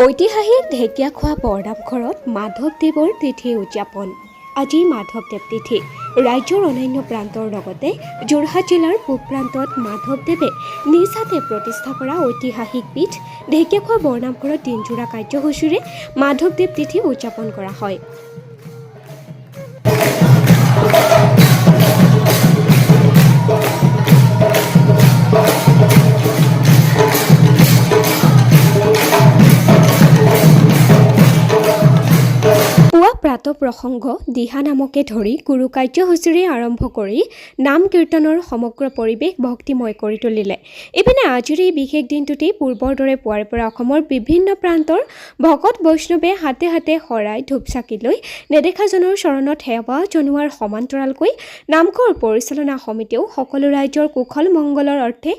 ঐতিহাসিক ঢেকীয়াখোৱা বৰনামঘৰত মাধৱদেৱৰ তিথি উদযাপন। আজি মাধৱদেৱ তিথি ৰাজ্যৰ অন্যান্য প্ৰান্তৰ লগতে যোৰহাট জিলাৰ পূব প্ৰান্তত মাধৱদেৱে নিজ হাতে প্ৰতিষ্ঠা কৰা ঐতিহাসিক পীঠ ঢেকীয়াখোৱা বৰনামঘৰত দিনজোৰা কাৰ্যসূচীৰে মাধৱদেৱ তিথি উদযাপন কৰা হয়। প্ৰাত প্ৰসংগ দিহা নামকে ধৰি গুৰু কাৰ্যসূচীৰে আৰম্ভ কৰি নাম কীৰ্তনৰ সমগ্ৰ পৰিৱেশ ভক্তিময় কৰি তুলিলে। ইপিনে আজিৰ এই বিশেষ দিনটোতেই পূৰ্বৰ দৰে পুৱাৰে পৰা অসমৰ বিভিন্ন প্ৰান্তৰ ভকত বৈষ্ণৱে হাতে হাতে শৰাই ধূপচাকি লৈ নেদেখাজনৰ চৰণত সেৱা জনোৱাৰ সমান্তৰালকৈ নামঘৰ পৰিচালনা সমিতিয়েও সকলো ৰাইজৰ কুশল মংগলৰ অৰ্থে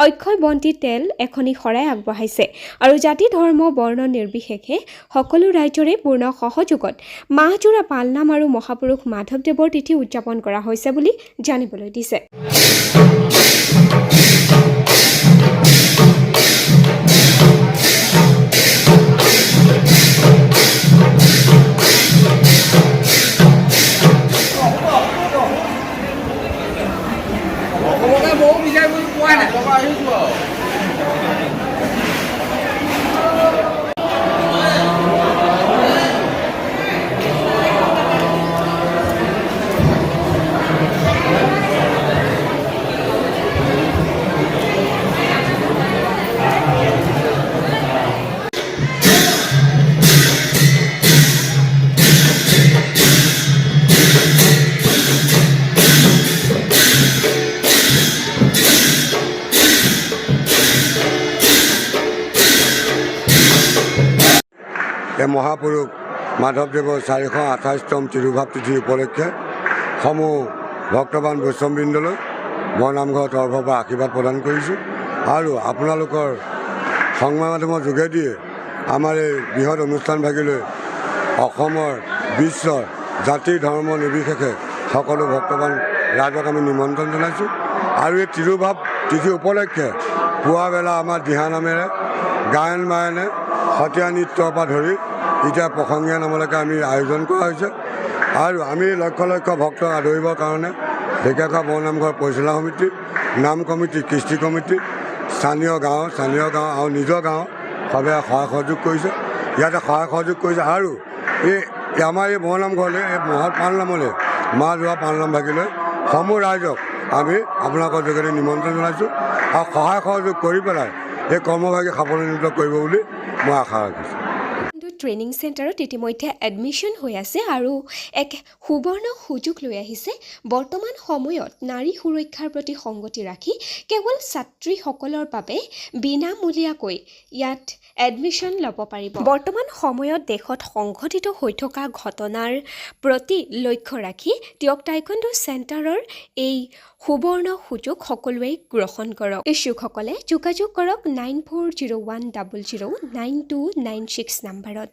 অক্ষয় বন্তি তেল এখনি শৰাই আগবঢ়াইছে আৰু জাতি ধৰ্ম বৰ্ণ নিৰ্বিশেষে সকলো ৰাইজৰে পূৰ্ণ সহযোগত মাহজোৰা পালনাম আৰু মহাপুৰুষ মাধৱদেৱৰ তিথি উদযাপন কৰা হৈছে বুলি জানিবলৈ দিছে। মহাপুৰুষ মাধৱদেৱৰ 428তম তিৰুভাৱ তিথি উপলক্ষে সমূহ ভক্তবান বৈষ্ণৱবৃন্দলৈ বৰনামঘৰৰ তৰফৰ পৰা আশীৰ্বাদ প্ৰদান কৰিছোঁ আৰু আপোনালোকৰ সংবাদ মাধ্যমৰ যোগেদিয়ে আমাৰ এই বৃহৎ অনুষ্ঠানভাগিলৈ অসমৰ বিশ্বৰ জাতি ধৰ্ম নিৰ্বিশেষে সকলো ভক্তবান ৰাইজক আমি নিমন্ত্ৰণ জনাইছোঁ আৰু এই তিৰুভাৱ তিথি উপলক্ষে পুৱাবেলা আমাৰ দিহা নামেৰে গায়ন বায়নে সত্ৰীয়া নৃত্যৰ পৰা ধৰি এতিয়া প্ৰসংগীয়া নামলৈকে আমি আয়োজন কৰা হৈছে আৰু আমি লক্ষ লক্ষ ভক্তক আদৰিবৰ কাৰণে ঢেকীয়াখোৱা বৰনামঘৰ পৰিচালনা সমিতি, নাম কমিটি, কৃষ্টি কমিটি, স্থানীয় গাঁও আৰু নিজৰ গাঁও সবে সহায় সহযোগ কৰিছে। ইয়াতে সহায় সহযোগ কৰিছে আৰু এই আমাৰ এই বৰনামঘৰলৈ এই মহৎ পালনামলৈ মা যোৱা পালনাম ভাগিলৈ সমূহ ৰাইজক আমি আপোনালোকৰ যোগেদি নিমন্ত্ৰণ জনাইছোঁ আৰু সহায় সহযোগ কৰি পেলাই এই কৰ্মভাগী সাফল্যান্বিত কৰিব বুলি মই আশা ৰাখিছোঁ। ট্ৰেইনিং চেণ্টাৰত ইতিমধ্যে এডমিশ্যন হৈ আছে আৰু এক সুবৰ্ণ সুযোগ লৈ আহিছে। বৰ্তমান সময়ত নাৰী সুৰক্ষাৰ প্ৰতি সংগতি ৰাখি কেৱল ছাত্ৰীসকলৰ বাবে বিনামূলীয়াকৈ ইয়াত এডমিশ্যন ল'ব পাৰিব। বৰ্তমান সময়ত দেশত সংঘটিত হৈ থকা ঘটনাৰ প্ৰতি লক্ষ্য ৰাখি দিয়ক টাইকোৱাণ্ডো চেণ্টাৰৰ এই সুবৰ্ণ সুযোগ সকলোৱে গ্ৰহণ কৰক। ইচ্ছুকসকলে যোগাযোগ কৰক 9401009296 নাম্বাৰত।